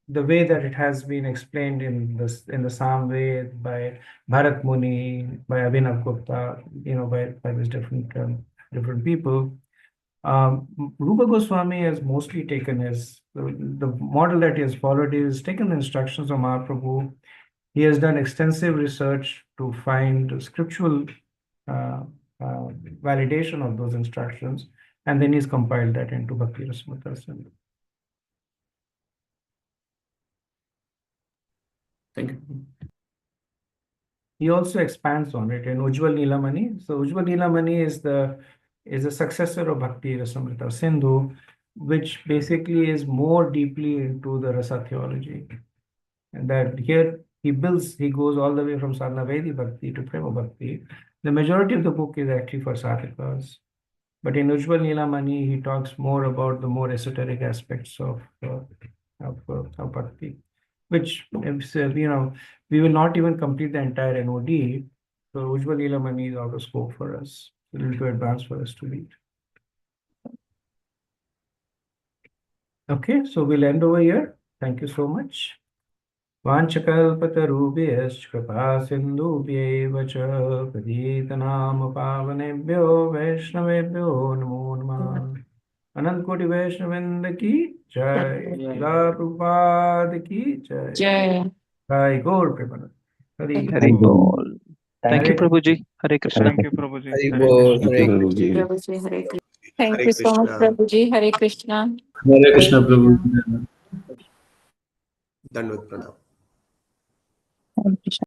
the way that it has been explained in the Samved by Bharat Muni, by Abhinav Gupta, by these different people. Rupa Goswami has mostly taken the model that he has followed is taken the instructions of Mahaprabhu. He has done extensive research to find scriptural validation of those instructions, and then he's compiled that into Bhakti Rasamrita Sindhu. Thank you. He also expands on it in Ujjwal Nilamani. So Ujjwal Nilamani is the successor of Bhakti Rasamrita Sindhu, which basically is more deeply into the Rasa theology. And that here he goes all the way from Sadhana Vedi Bhakti to Prema Bhakti. The majority of the book is actually for sadhakas. But in Ujjwal Nilamani, he talks more about the more esoteric aspects of Bhakti, which, we will not even complete the entire NoD. So Ujjwal Nilamani is out of scope for us, a little too advanced for us to read. Okay, so we'll end over here. Thank you so much. वाञ्छकल्पतरुभ्यश्च कृपासिन्धुभ्यैव च पतितनाम पावनेभ्यो वैष्णवेभ्यो नमो नमः। अनंत कोटि वैष्णववृंद की जय। श्रीला प्रभुपाद की जय। Jai. जय गौर Premanand. Hari Hari Bol. Thank you, Hare Prabhuji. Hare Krishna. Thank you, Prabhuji. Hari Hare Bol, Krishna. Hare Prabhuji, Krishna. Prabhuji, Hare Krishna. Thank Hare you so much, Krishna. Prabhuji. Hare Krishna. Hare Krishna, Prabhu. Dandavat Pranam. Hare Krishna.